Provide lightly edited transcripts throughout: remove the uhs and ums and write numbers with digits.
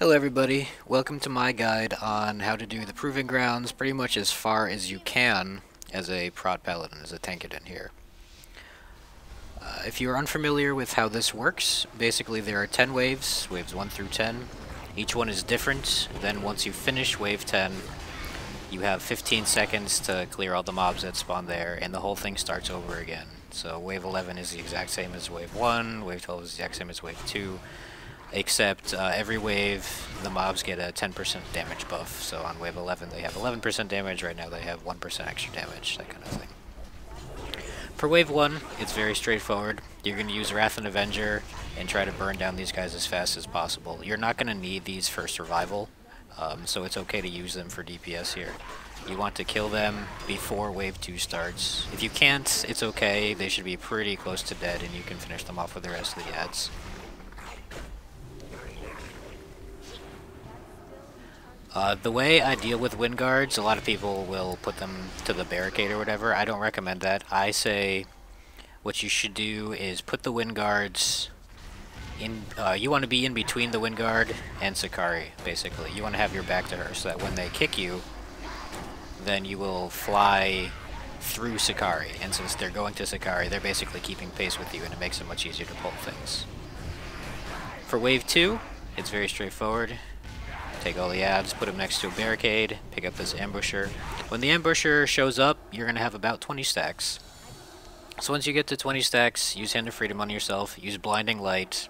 Hello everybody, welcome to my guide on how to do the Proving Grounds pretty much as far as you can as a Prot Paladin, as a Tankadin here. If you're unfamiliar with how this works, basically there are 10 waves, waves 1 through 10. Each one is different. Then once you finish wave 10, you have 15 seconds to clear all the mobs that spawn there, and the whole thing starts over again. So wave 11 is the exact same as wave 1, wave 12 is the exact same as wave 2. Except every wave, the mobs get a 10% damage buff. So on wave 11, they have 11% damage. Right now, they have 1% extra damage, that kind of thing. For wave 1, it's very straightforward. You're going to use Wrath and Avenger and try to burn down these guys as fast as possible. You're not going to need these for survival, so it's okay to use them for DPS here. You want to kill them before wave 2 starts. If you can't, it's okay. They should be pretty close to dead, and you can finish them off with the rest of the ads. The way I deal with wind guards, a lot of people will put them to the barricade or whatever. I don't recommend that. I say what you should do is put the wind guards in, you want to be in between the wind guard and Sikari, basically. You want to have your back to her so that when they kick you, then you will fly through Sikari. And since they're going to Sikari, they're basically keeping pace with you, and it makes it much easier to pull things. For wave 2, it's very straightforward. Take all the abs, put them next to a barricade, pick up this ambusher. When the ambusher shows up, you're going to have about 20 stacks. So once you get to 20 stacks, use Hand of Freedom on yourself, use Blinding Light,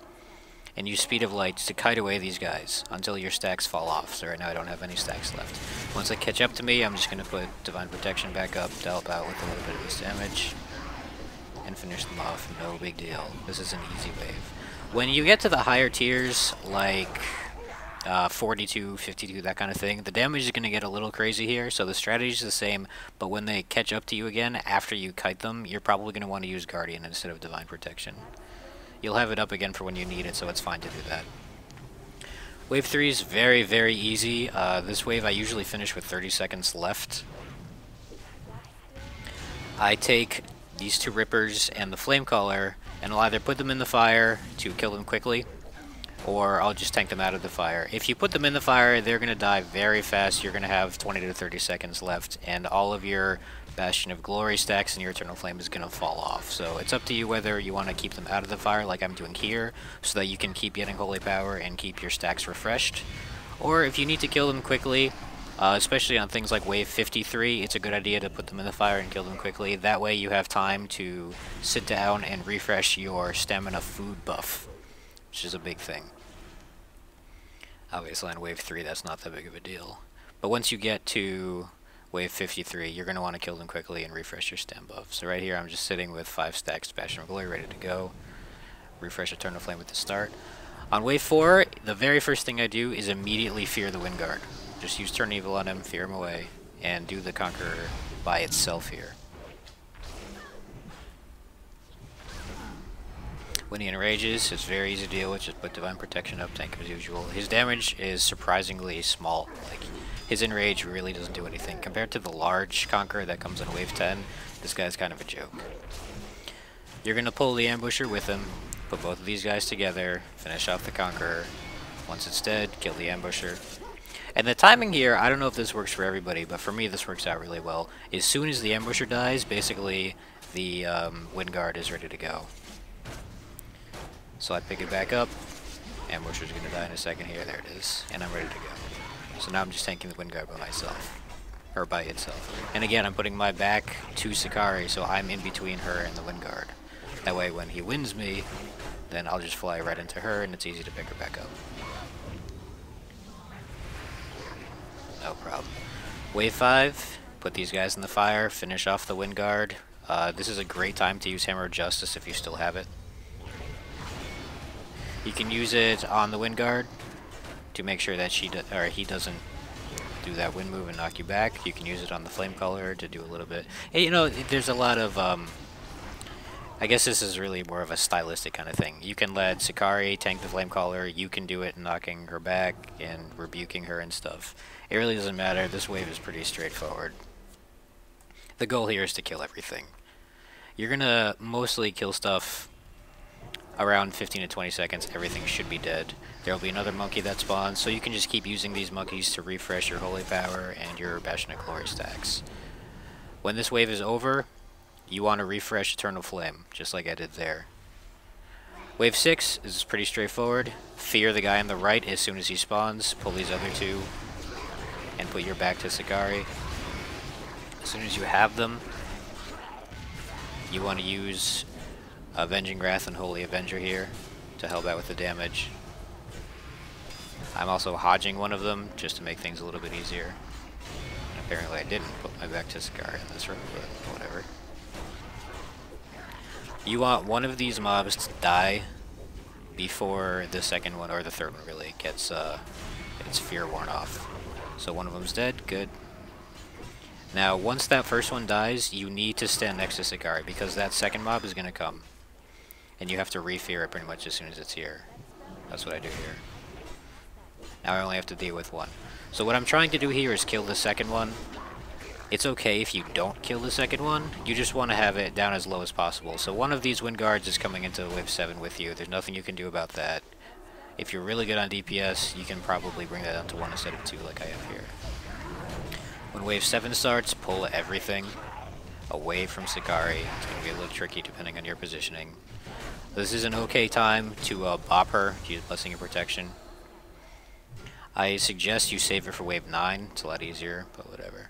and use Speed of Light to kite away these guys until your stacks fall off. So right now I don't have any stacks left. Once they catch up to me, I'm just going to put Divine Protection back up to help out with a little bit of this damage, and finish them off. No big deal. This is an easy wave. When you get to the higher tiers, like 42, 52, that kind of thing, the damage is going to get a little crazy here, so the strategy is the same, but when they catch up to you again, after you kite them, you're probably going to want to use Guardian instead of Divine Protection. You'll have it up again for when you need it, so it's fine to do that. Wave 3 is very, very easy. This wave I usually finish with 30 seconds left. I take these two Rippers and the Flamecaller, and I'll either put them in the fire to kill them quickly, or I'll just tank them out of the fire. If you put them in the fire, they're going to die very fast. You're going to have 20 to 30 seconds left, and all of your Bastion of Glory stacks and your Eternal Flame is going to fall off. So it's up to you whether you want to keep them out of the fire like I'm doing here, so that you can keep getting Holy Power and keep your stacks refreshed. Or if you need to kill them quickly, especially on things like wave 53, it's a good idea to put them in the fire and kill them quickly. That way you have time to sit down and refresh your stamina food buff, which is a big thing. Obviously on wave 3 that's not that big of a deal. But once you get to wave 53, you're going to want to kill them quickly and refresh your stam buff. So right here I'm just sitting with 5 stacks Bastion of Glory ready to go. Refresh Eternal Flame at the start. On wave 4, the very first thing I do is immediately fear the Wind Guard. Just use Turn Evil on him, fear him away, and do the Conqueror by itself here. When he enrages, it's very easy to deal with. Just put Divine Protection up, tank as usual. His damage is surprisingly small. Like, his enrage really doesn't do anything. Compared to the large Conqueror that comes in wave 10, this guy's kind of a joke. You're going to pull the Ambusher with him, put both of these guys together, finish off the Conqueror. Once it's dead, kill the Ambusher. And the timing here, I don't know if this works for everybody, but for me this works out really well. As soon as the Ambusher dies, basically the Wind Guard is ready to go. So I pick it back up, Ambusher's going to die in a second here, there it is, and I'm ready to go. So now I'm just tanking the Wind Guard by myself, or by itself. And again, I'm putting my back to Sikari, so I'm in between her and the Wind Guard. That way when he wins me, then I'll just fly right into her and it's easy to pick her back up. No problem. Wave 5, put these guys in the fire, finish off the Wind Guard. This is a great time to use Hammer of Justice if you still have it. You can use it on the Wind Guard to make sure that he doesn't do that wind move and knock you back. You can use it on the Flamecaller to do a little bit. And, you know, there's a lot of, I guess this is really more of a stylistic kind of thing. You can let Sikari tank the Flamecaller, you can do it knocking her back and rebuking her and stuff. It really doesn't matter, this wave is pretty straightforward. The goal here is to kill everything. You're gonna mostly kill stuff around 15 to 20 seconds, everything should be dead. There will be another monkey that spawns, so you can just keep using these monkeys to refresh your Holy Power and your Bastion of Glory stacks. When this wave is over, you want to refresh Eternal Flame, just like I did there. Wave 6 is pretty straightforward. Fear the guy on the right as soon as he spawns, pull these other two, and put your back to Sikari. As soon as you have them, you want to use Avenging Wrath and Holy Avenger here to help out with the damage. I'm also hodging one of them just to make things a little bit easier. And apparently I didn't put my back to Sikari in this room, but whatever. You want one of these mobs to die before the second one, or the third one really, gets its fear worn off. So one of them's dead, good. Now once that first one dies, you need to stand next to Sikari because that second mob is going to come. And you have to re-fear it pretty much as soon as it's here. That's what I do here. Now I only have to deal with one. So what I'm trying to do here is kill the second one. It's okay if you don't kill the second one. You just want to have it down as low as possible. So one of these wind guards is coming into wave 7 with you. There's nothing you can do about that. If you're really good on DPS, you can probably bring that down to 1 instead of 2 like I have here. When wave 7 starts, pull everything away from Sikari. It's going to be a little tricky depending on your positioning. This is an okay time to bop her, use Blessing of Protection. I suggest you save it for wave 9, it's a lot easier, but whatever.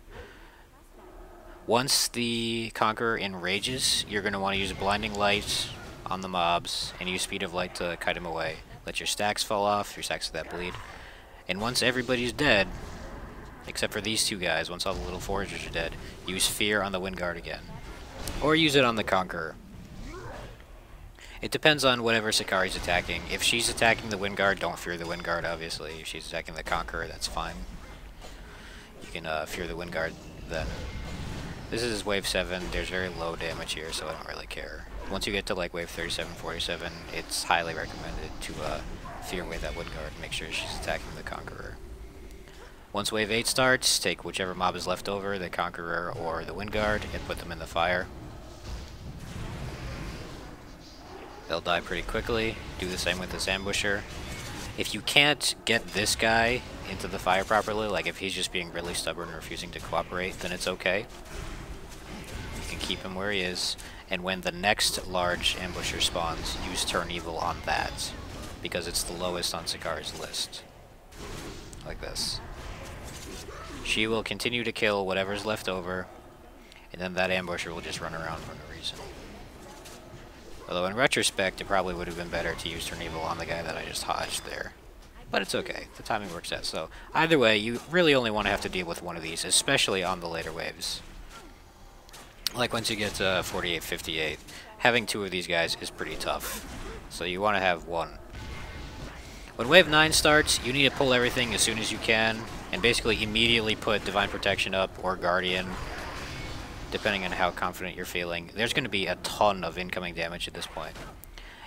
Once the Conqueror enrages, you're going to want to use Blinding Light on the mobs, and use Speed of Light to kite him away. Let your stacks fall off, your stacks that bleed. And once everybody's dead, except for these two guys, once all the little foragers are dead, use Fear on the Wind Guard again. Or use it on the Conqueror. It depends on whatever Sikari's attacking. If she's attacking the Wind Guard, don't fear the Wind Guard, obviously. If she's attacking the Conqueror, that's fine. You can fear the Wind Guard then. This is wave 7. There's very low damage here, so I don't really care. Once you get to like wave 37, 47, it's highly recommended to fear away that Wind Guard and make sure she's attacking the Conqueror. Once wave 8 starts, take whichever mob is left over, the Conqueror or the Wind Guard, and put them in the fire. They'll die pretty quickly. Do the same with this ambusher. If you can't get this guy into the fire properly, like if he's just being really stubborn and refusing to cooperate, then it's okay. You can keep him where he is, and when the next large ambusher spawns, use Turn Evil on that, because it's the lowest on Sikari's list. Like this. She will continue to kill whatever's left over, and then that ambusher will just run around for no reason. Although in retrospect, it probably would have been better to use Turn Evil on the guy that I just hodged there. But it's okay, the timing works out. So either way, you really only want to have to deal with one of these, especially on the later waves. Like once you get to 48, 58, having 2 of these guys is pretty tough. So you want to have 1. When wave 9 starts, you need to pull everything as soon as you can, and basically immediately put Divine Protection up or Guardian, depending on how confident you're feeling. There's going to be a ton of incoming damage at this point.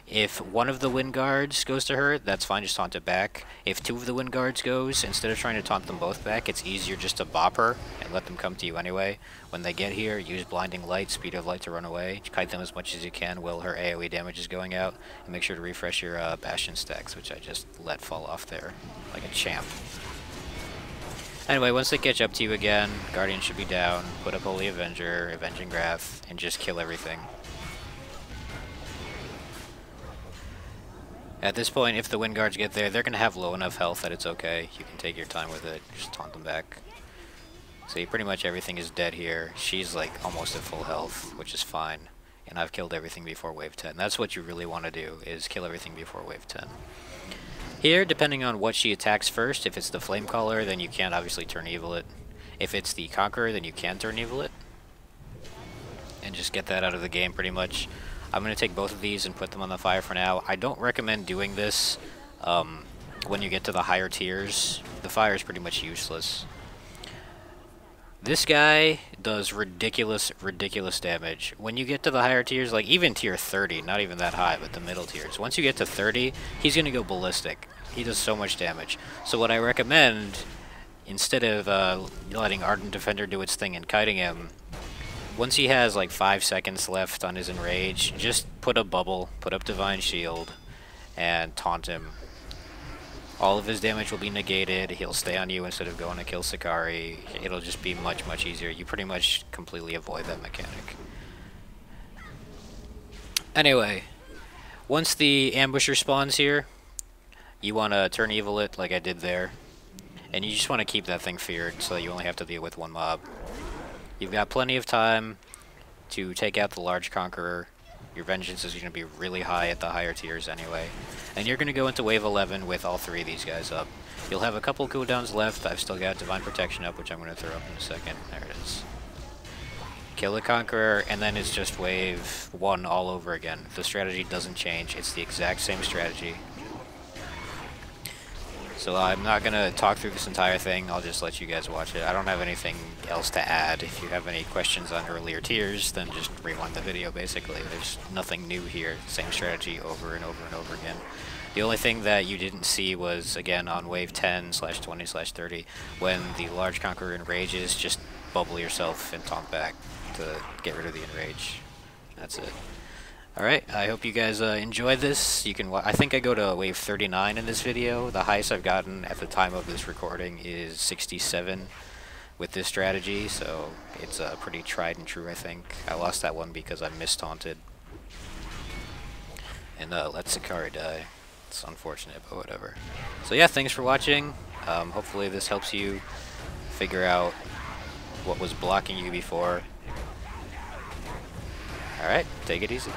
If one of the Wind Guards goes to her, that's fine, just taunt it back. If 2 of the Wind Guards goes, instead of trying to taunt them both back, it's easier just to bop her and let them come to you anyway. When they get here, use Blinding Light, Speed of Light to run away. Kite them as much as you can while her AoE damage is going out. And make sure to refresh your Bastion stacks, which I just let fall off there like a champ. Anyway, once they catch up to you again, Guardian should be down, put up Holy Avenger, Avenging Wrath, and just kill everything. At this point, if the Wind Guards get there, they're going to have low enough health that it's okay. You can take your time with it, just taunt them back. So pretty much everything is dead here. She's like almost at full health, which is fine. And I've killed everything before wave 10. That's what you really want to do, is kill everything before wave 10. Here, depending on what she attacks first, if it's the Flame Caller, then you can't obviously Turn Evil it. If it's the Conqueror, then you can Turn Evil it. And just get that out of the game pretty much. I'm going to take both of these and put them on the fire for now. I don't recommend doing this when you get to the higher tiers. The fire is pretty much useless. This guy does ridiculous damage. When you get to the higher tiers, like even tier 30, not even that high, but the middle tiers. Once you get to 30, he's going to go ballistic. He does so much damage. So what I recommend, instead of letting Ardent Defender do its thing and kiting him, once he has like 5 seconds left on his enrage, just put a bubble, put up Divine Shield, and taunt him. All of his damage will be negated, he'll stay on you instead of going to kill Sikari. It'll just be much, much easier. You pretty much completely avoid that mechanic. Anyway, once the ambusher spawns here, you want to turn evil it like I did there. And you just want to keep that thing feared so that you only have to deal with one mob. You've got plenty of time to take out the large conqueror. Your vengeance is going to be really high at the higher tiers anyway. And you're going to go into wave 11 with all 3 of these guys up. You'll have a couple cooldowns left. I've still got Divine Protection up, which I'm going to throw up in a second. There it is. Kill the conqueror, and then it's just wave 1 all over again. The strategy doesn't change. It's the exact same strategy. So I'm not going to talk through this entire thing, I'll just let you guys watch it. I don't have anything else to add. If you have any questions on earlier tiers, then just rewind the video basically. There's nothing new here, same strategy over and over and over again. The only thing that you didn't see was, again, on wave 10/20/30, when the large conqueror enrages, just bubble yourself and taunt back to get rid of the enrage. That's it. Alright, I hope you guys enjoyed this. You can I think I go to wave 39 in this video. The highest I've gotten at the time of this recording is 67 with this strategy, so it's pretty tried and true, I think. I lost that one because I mistaunted and let Sikari die. It's unfortunate, but whatever. So yeah, thanks for watching. Hopefully this helps you figure out what was blocking you before. Alright, take it easy.